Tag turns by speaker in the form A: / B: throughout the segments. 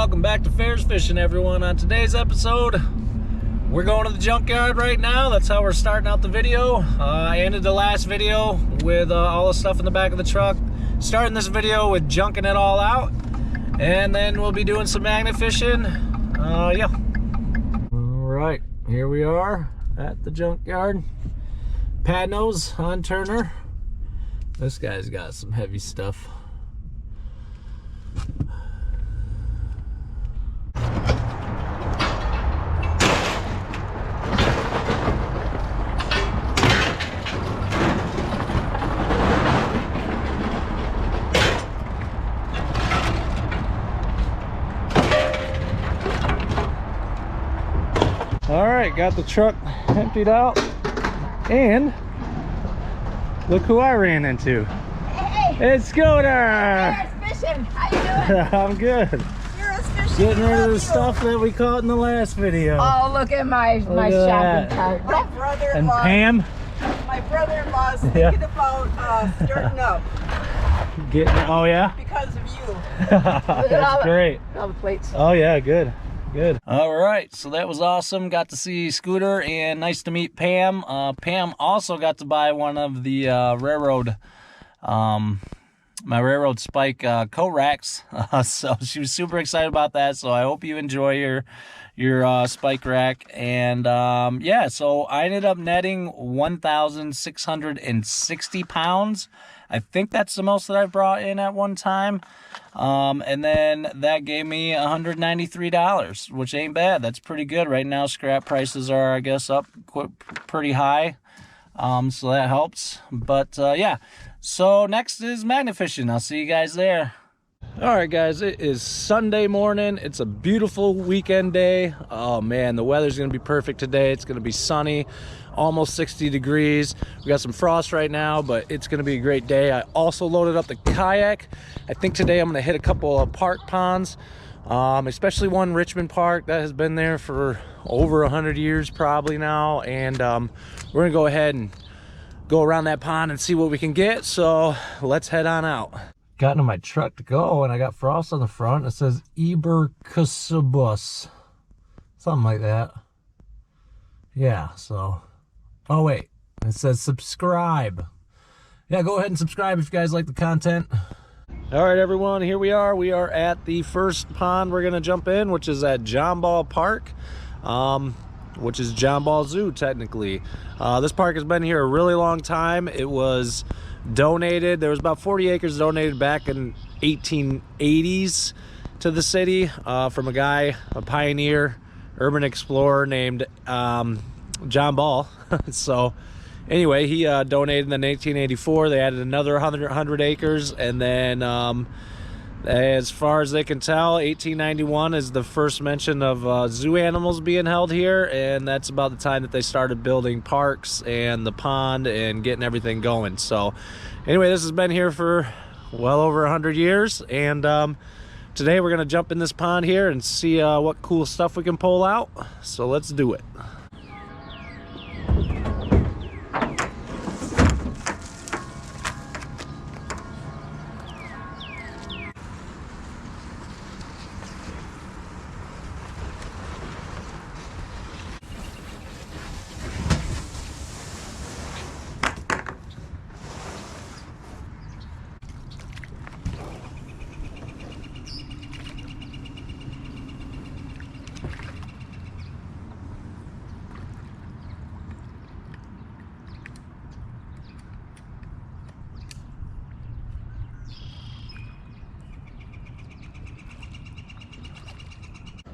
A: Welcome back to Ferrous Fishing, everyone. On today's episode, we're going to the junkyard right now. That's how we're starting out the video. I ended the last video with all the stuff in the back of the truck. Starting this video with junking it all out. And then we'll be doing some magnet fishing. Yeah. Alright, here we are at the junkyard. Pad nose on Turner. This guy's got some heavy stuff. Alright, got the truck emptied out, and look who I ran into. Hey! It's Scooter!
B: Ferrous Fishing! How you doing?
A: I'm good.
B: Ferrous Fishing!
A: Getting rid of the stuff that we caught in the last video.
B: Oh, look at my shopping cart.
C: My brother-in-law.
A: And Pam?
C: My brother-in-law is thinking about starting up.
A: Oh yeah?
C: Because of you.
A: That's great.
B: All the plates.
A: Oh yeah, good. Good. All right, so that was awesome. Got to see Scooter, and nice to meet Pam. Pam also got to buy one of the railroad, my railroad spike coat racks. So she was super excited about that. So I hope you enjoy your spike rack. And yeah, so I ended up netting 1,660 pounds. I think that's the most that I brought in at one time. And then that gave me $193, which ain't bad. That's pretty good. Right now, scrap prices are, I guess, up pretty high. So that helps. But yeah, so next is magnet fishing. I'll see you guys there. All right, guys, it is Sunday morning. It's a beautiful weekend day. Oh man, the weather's gonna be perfect today. It's gonna be sunny, almost 60 degrees. We got some frost right now, but it's gonna be a great day. I also loaded up the kayak. I think today I'm gonna hit a couple of park ponds, especially one Richmond Park that has been there for over 100 years probably now. And we're gonna go ahead and go around that pond and see what we can get. So let's head on out. Got into my truck to go, and I got frost on the front. It says Eberkusabus, something like that. Yeah, so, oh wait, it says subscribe. Yeah, go ahead and subscribe if you guys like the content. All right, everyone, here we are. We are at the first pond we're gonna jump in, which is at John Ball Park, which is John Ball Zoo, technically. This park has been here a really long time. It was donated. There was about 40 acres donated back in 1880s to the city from a guy, a pioneer, urban explorer named John Ball. So anyway, he donated in 1884. They added another 100 acres, and then as far as they can tell, 1891 is the first mention of zoo animals being held here, and that's about the time that they started building parks and the pond and getting everything going. So anyway, this has been here for well over 100 years, and today we're gonna jump in this pond here and see what cool stuff we can pull out. So let's do it.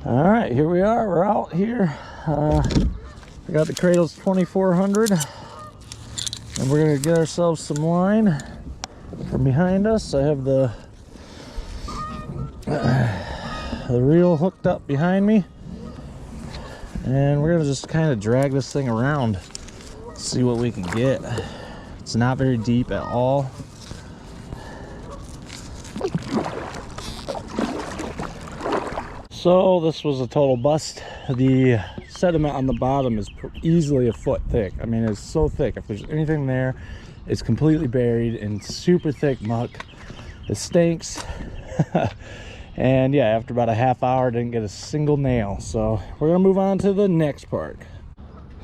A: All right, here we are. We're out here. We got the cradles 2400, and we're gonna get ourselves some line from behind us. I have the reel hooked up behind me, and we're gonna just kind of drag this thing around, see what we can get. It's not very deep at all. So this was a total bust. The sediment on the bottom is easily a foot thick. I mean, it's so thick. If there's anything there, it's completely buried in super thick muck. It stinks. And yeah, after about a half hour, didn't get a single nail. So we're gonna move on to the next park.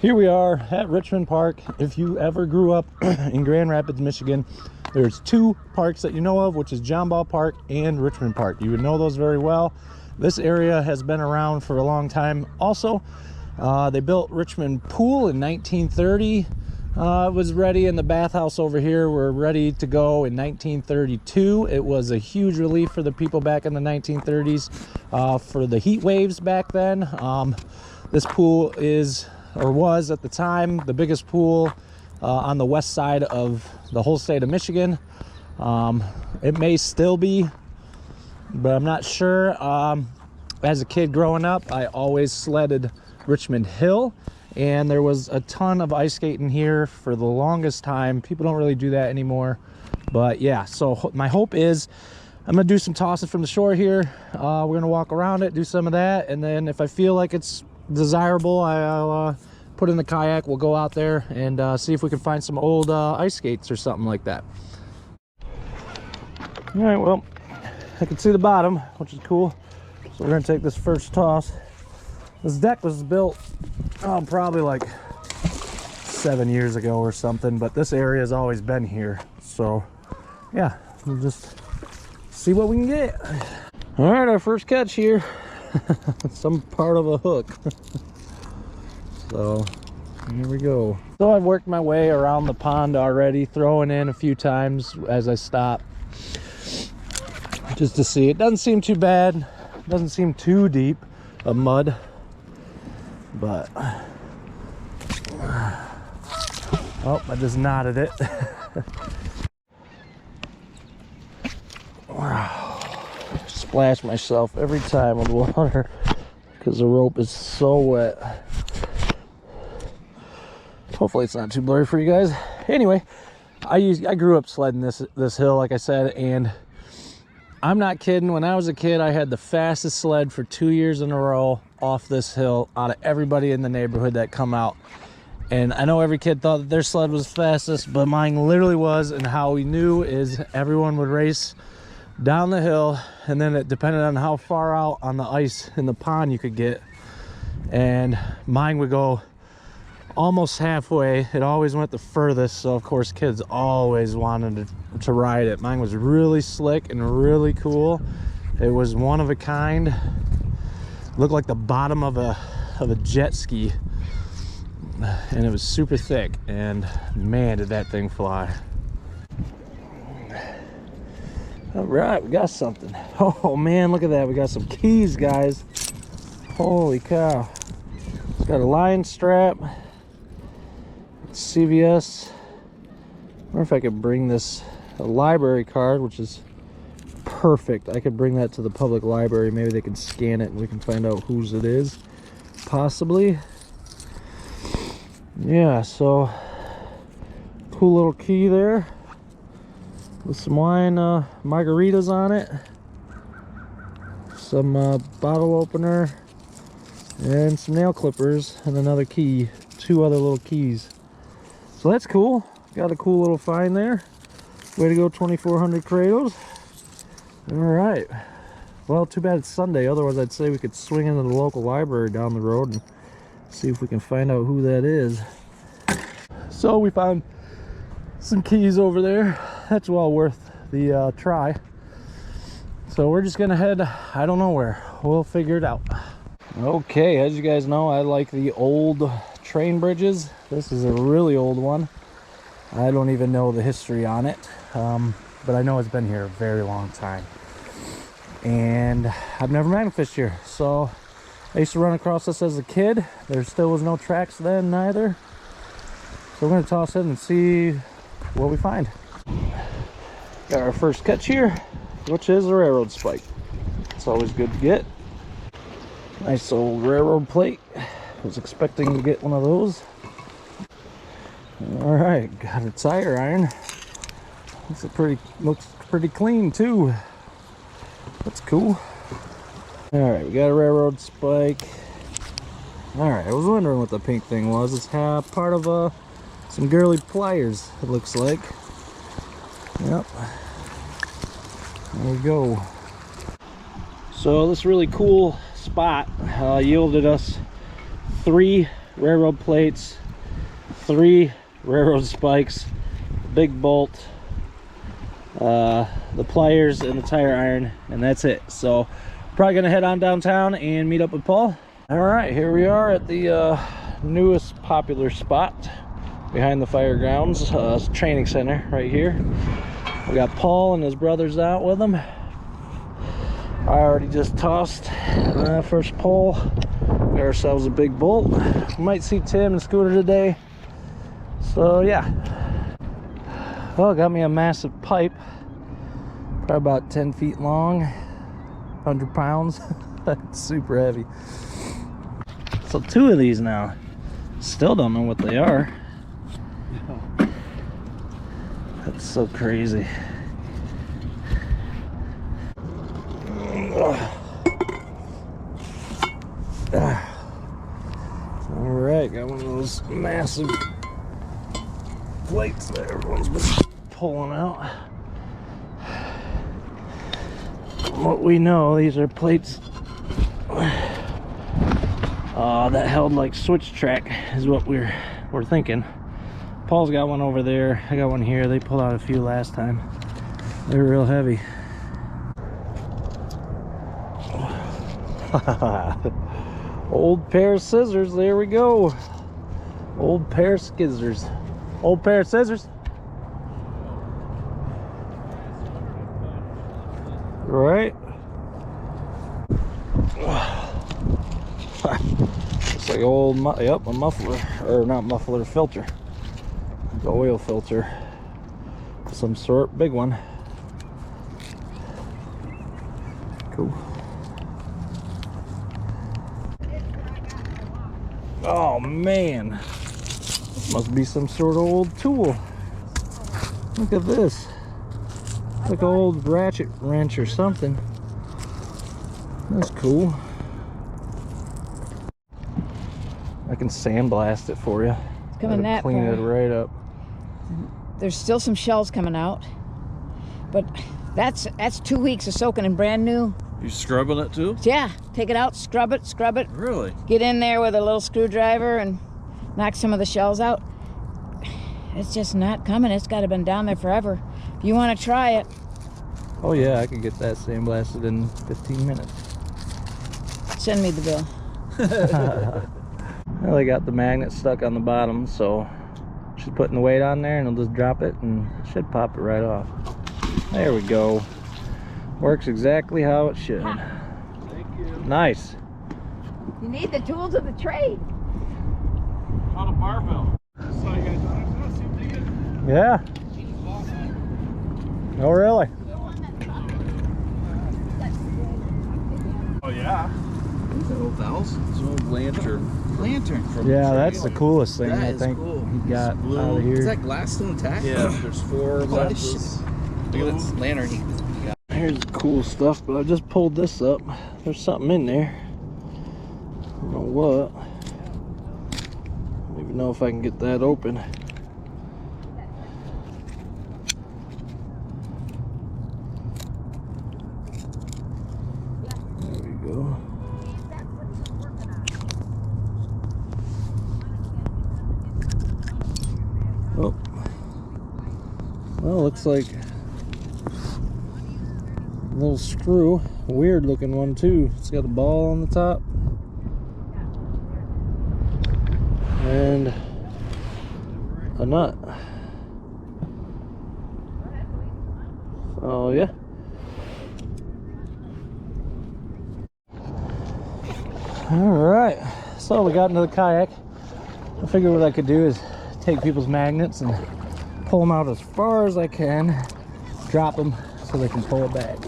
A: Here we are at Richmond Park. If you ever grew up in Grand Rapids, Michigan, there's two parks that you know of, which is John Ball Park and Richmond Park. You would know those very well. This area has been around for a long time. Also, they built Richmond Pool in 1930. It was ready, and the bathhouse over here were ready to go in 1932. It was a huge relief for the people back in the 1930s for the heat waves back then. This pool is, or was at the time, the biggest pool on the west side of the whole state of Michigan. It may still be, but I'm not sure. As a kid growing up, I always sledded Richmond Hill, and there was a ton of ice skating here for the longest time. People don't really do that anymore, but yeah, so my hope is I'm gonna do some tossing from the shore here. We're gonna walk around it, do some of that, and then if I feel like it's desirable, I'll put in the kayak. We'll go out there and see if we can find some old ice skates or something like that. All right, well, I can see the bottom, which is cool. So we're gonna take this first toss. This deck was built probably like 7 years ago or something, but this area has always been here. So yeah, we'll just see what we can get. All right, our first catch here. Some part of a hook. So here we go. So I've worked my way around the pond already, throwing in a few times as I stop, just to see. It doesn't seem too bad, doesn't seem too deep of mud, but oh, I just knotted it. Wow, splash myself every time with water because the rope is so wet. Hopefully it's not too blurry for you guys. Anyway, I grew up sledding this hill, like I said, and I'm not kidding. When I was a kid, I had the fastest sled for 2 years in a row off this hill out of everybody in the neighborhood that come out. And I know every kid thought that their sled was fastest, but mine literally was. And how we knew is everyone would race down the hill, and then it depended on how far out on the ice in the pond you could get. And mine would go almost halfway. It always went the furthest, so of course kids always wanted to ride it. Mine was really slick and really cool. It was one of a kind. Looked like the bottom of a jet ski, and it was super thick, and man, did that thing fly. All right, we got something. Oh man, look at that. We got some keys, guys. Holy cow. It's got a line strap, CVS. I wonder if I could bring this a library card, which is perfect. I could bring that to the public library. Maybe they can scan it and we can find out whose it is, possibly. Yeah, so cool little key there with some wine margaritas on it, some bottle opener, and some nail clippers, and another key, 2 other little keys. So that's cool. Got a cool little find there. Way to go, 2400 Kratos. All right. Well, too bad it's Sunday. Otherwise, I'd say we could swing into the local library down the road and see if we can find out who that is. So we found some keys over there. That's well worth the try. So we're just gonna head, I don't know where. We'll figure it out. Okay, as you guys know, I like the old train bridges. This is a really old one. I don't even know the history on it, but I know it's been here a very long time. And I've never magfished here, so I used to run across this as a kid. There still was no tracks then neither. So we're gonna toss it and see what we find. Got our first catch here, which is a railroad spike. It's always good to get. Nice old railroad plate. Was expecting to get one of those. All right, got a tire iron. Looks pretty clean too. That's cool. All right, we got a railroad spike. All right, I was wondering what the pink thing was. It's part of some girly pliers, it looks like. Yep. There we go. So this really cool spot yielded us 3 railroad plates, 3 railroad spikes, big bolt, the pliers, and the tire iron, and that's it. So probably gonna head on downtown and meet up with Paul. All right, here we are at the newest popular spot behind the fairgrounds, training center right here. We got Paul and his brothers out with him. I already just tossed first pole. Got ourselves a big bolt. We might see Tim and Scooter today. So yeah. Well, got me a massive pipe, probably about 10 feet long, 100 pounds. That's super heavy. So 2 of these now. Still don't know what they are. That's so crazy. All right, got one of those massive plates that everyone's been pulling out. From what we know, these are plates that held like switch track is what we're thinking. Paul's got one over there. I got one here. They pulled out a few last time. They were real heavy. Old pair of scissors. There we go. Old pair of scissors. Old pair of scissors. Right. Looks like old, yep, a muffler, or not muffler, filter. The oil filter of some sort. Big one. Cool. Oh man, this must be some sort of old tool. Look at this. Like an old ratchet wrench or something. That's cool. I can sandblast it for you.
D: It's coming that
A: clean
D: far.
A: it right up.
D: There's still some shells coming out, but that's 2 weeks of soaking in brand new.
A: You scrubbing it too?
D: Yeah, take it out, scrub it.
A: Really?
D: Get in there with a little screwdriver and knock some of the shells out. It's just not coming. It's got to have been down there forever. If you want to try it.
A: Oh yeah, I could get that sandblasted in 15 minutes.
D: Send me the bill.
A: Well, they got the magnet stuck on the bottom, so she's putting the weight on there and it'll just drop it and it should pop it right off. There we go. Works exactly how it should.
C: Thank you.
A: Nice.
B: You need the tools of the trade.
C: Caught a barbell. So you guys want to see if they get
A: Yeah. Oh really?
C: Oh yeah.
E: These are old valves. It's an old lantern. Lantern from
A: Yeah,
E: the
A: that's the coolest thing
E: That
A: I
E: is
A: think
E: cool.
A: he got
E: It's blue.
A: out of here.
E: Is that glass still intact?
C: Yeah, there's 4
E: Holy
C: lenses.
E: shit. Look at this lantern he got.
A: Here's cool stuff, but I just pulled this up. There's something in there. I don't know what. I don't even know if I can get that open. There we go. Oh. Well, looks like a little screw, a weird looking one too. It's got a ball on the top and a nut. Oh yeah. All right, so we got into the kayak. I figured what I could do is take people's magnets and pull them out as far as I can, drop them so they can pull it back.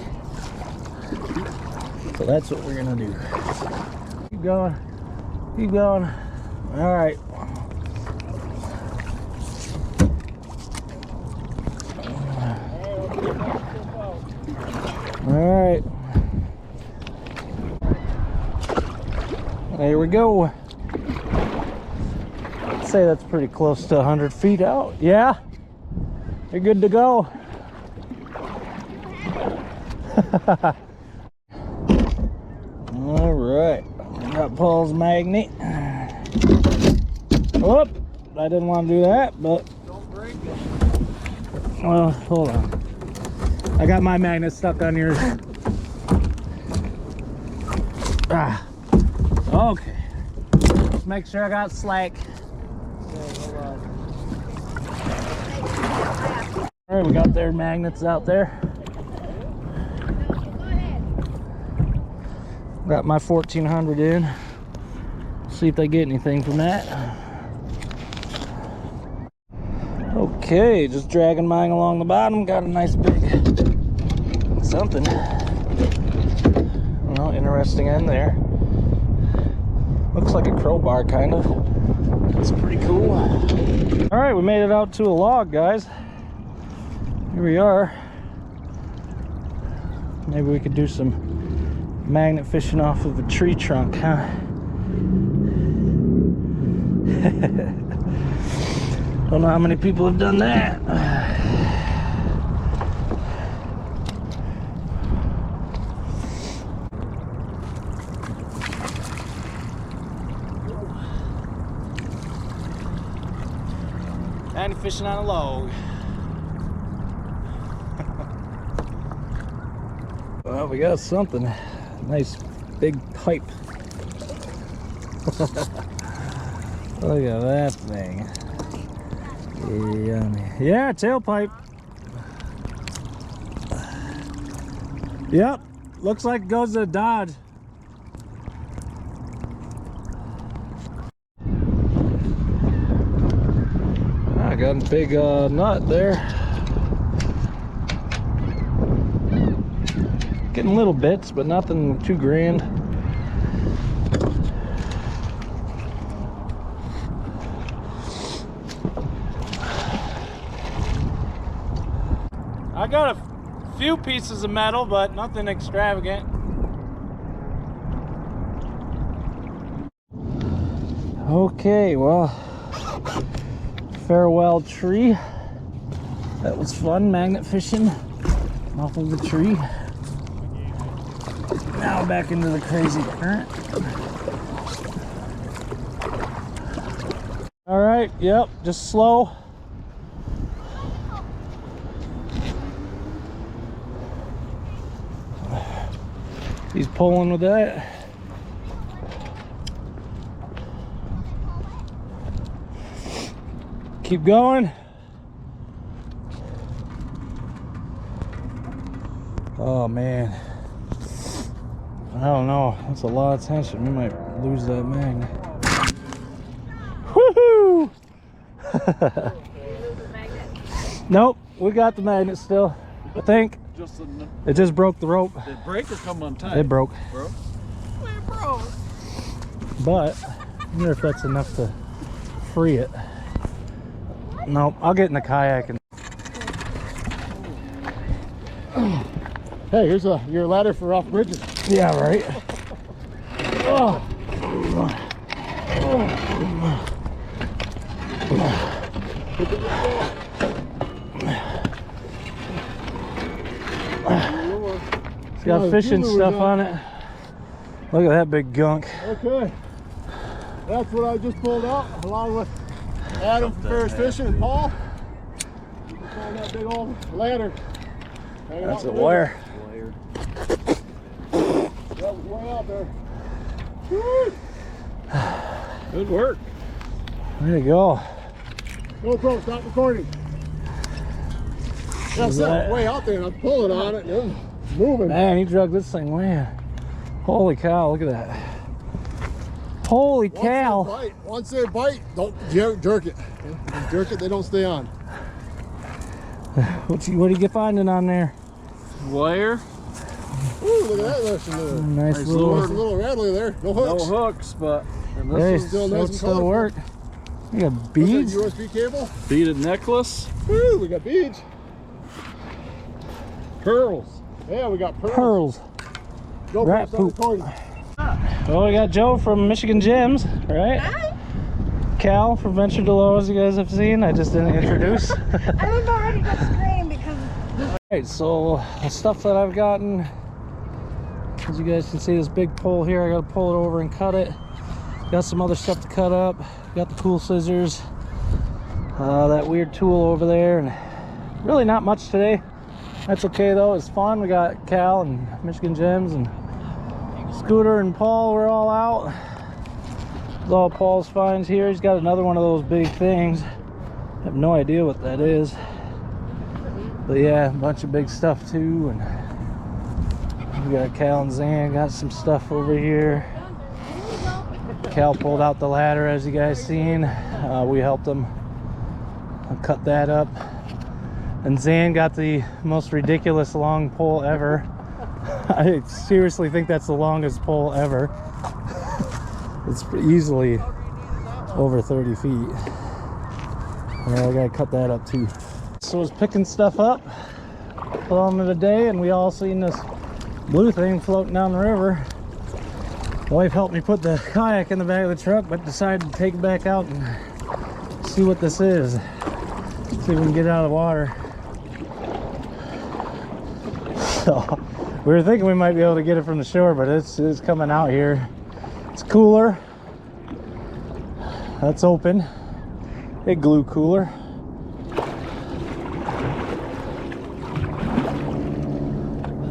A: So that's what we're gonna do. Keep going, keep going. All right. All right. There we go. I'd say that's pretty close to 100 feet out. Yeah? You're good to go. Paul's magnet. Whoop! I didn't want to do that, but
C: Don't break it.
A: well, hold on. I got my magnet stuck on yours. Ah. Okay. Let's make sure I got slack. All right, we got their magnets out there. Got my 1400 in. See if they get anything from that. Okay, just dragging mine along the bottom. Got a nice big something. Well, interesting end there. Looks like a crowbar, kind of. That's pretty cool. All right, we made it out to a log, guys. Here we are. Maybe we could do some magnet fishing off of a tree trunk, huh? Don't know how many people have done that. And fishing on a log. Well, we got something. Nice big pipe. Look at that thing. Yummy. Yeah, tailpipe. Yep, looks like it goes to Dodge. I got a big nut there. Getting little bits, but nothing too grand. I got a few pieces of metal, but nothing extravagant. Okay, well, farewell tree. That was fun, magnet fishing off of the tree. Now back into the crazy current. All right, yep, just slow. He's pulling with that. Keep going. Oh man. I don't know. That's a lot of tension. We might lose that magnet. Woohoo! Nope, we got the magnet still. I think. It just broke the rope.
C: Did it break or come untied?
A: It broke.
C: Broke? It broke.
A: But I wonder if that's enough to free it. Nope, I'll get in the kayak and.
C: Hey, here's your ladder for off bridges.
A: Yeah, right. Oh. It's got fishing stuff on it. Look at that big gunk.
C: Okay. That's what I just pulled out, along with Adam from Ferrous Fishing and Paul. You can find that big old ladder.
A: That's a wire.
C: That was way out there. Woo! Good work.
A: There you go.
C: GoPro, stop recording. That's that way out there, and I'm pulling on it, and it was moving.
A: Man, he drug this thing way. Holy cow, look at that. Holy cow.
C: Once they bite, don't jerk it. If you jerk it, they don't stay on.
A: What are you finding on there?
C: Wire. Ooh, look at that lesson there.
A: Nice
C: little rattly there. No hooks.
E: No hooks, but
C: And
A: hey,
C: this is still nice and
A: still
C: colorful.
A: work. We got beads.
C: What's that, USB cable?
E: beaded necklace,
C: Woo, we got beads.
E: pearls.
C: Yeah, we got pearls.
A: Pearls.
C: Go
A: Rat
C: start
A: poop.
C: recording.
A: Well, we got Joe from Michigan Jems, right?
B: Hi.
A: Cal from Venture DuLow, as you guys have seen. I just didn't introduce.
B: I'm about ready to scream because
A: Alright, so the stuff that I've gotten, as you guys can see, this big pole here, I gotta pull it over and cut it. Got some other stuff to cut up. Got the pool scissors. That weird tool over there, and really not much today. That's okay though, it's fun. We got Cal and Michigan Jems and Scooter and Paul, we're all out. It's all Paul's finds here. He's got another one of those big things. I have no idea what that is. But yeah, a bunch of big stuff too. And we got Cal and Zan, got some stuff over here. Cal pulled out the ladder, as you guys seen. We helped him cut that up. And Zan got the most ridiculous long pole ever. I seriously think that's the longest pole ever. It's easily over 30 feet. Yeah, I gotta cut that up too. So I was picking stuff up along the day, and we all seen this blue thing floating down the river. The wife helped me put the kayak in the back of the truck, but decided to take it back out and see what this is. See if we can get it out of the water. So we were thinking we might be able to get it from the shore, but it's coming out here. It's cooler. That's open. Big glue cooler.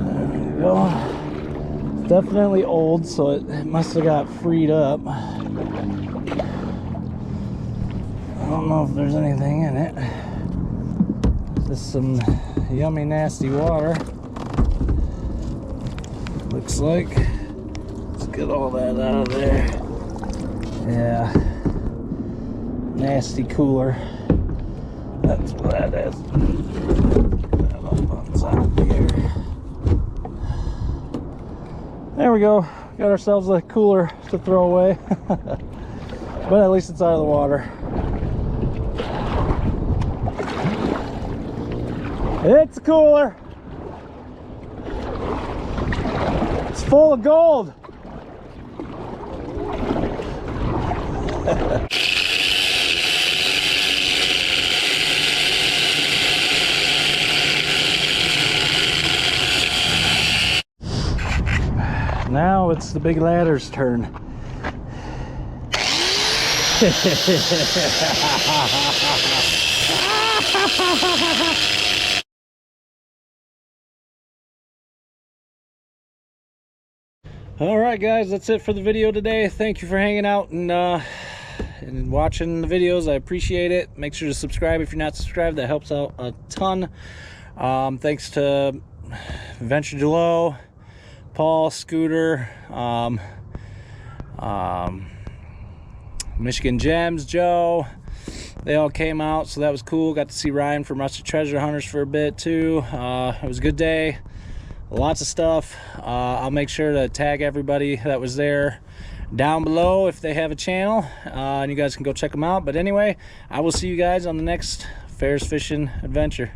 A: There we go. It's definitely old, so it must have got freed up. I don't know if there's anything in it. Just some yummy, nasty water. Looks like. Let's get all that out of there. Yeah. Nasty cooler. That's what that is. Put that up on top here. There we go. Got ourselves a cooler to throw away. But at least it's out of the water. It's a cooler. It's full of gold. Now it's the big ladder's turn. All right, guys, that's it for the video today. Thank you for hanging out and watching the videos. I appreciate it. Make sure to subscribe if you're not subscribed. That helps out a ton. Thanks to Venture DuLow, Paul, Scooter, Michigan Jems, Joe. They all came out, so that was cool. Got to see Ryan from Rusted Treasure Hunters for a bit too. It was a good day. Lots of stuff. I'll make sure to tag everybody that was there down below if they have a channel, and you guys can go check them out. But anyway, I will see you guys on the next Ferrous Fishing adventure.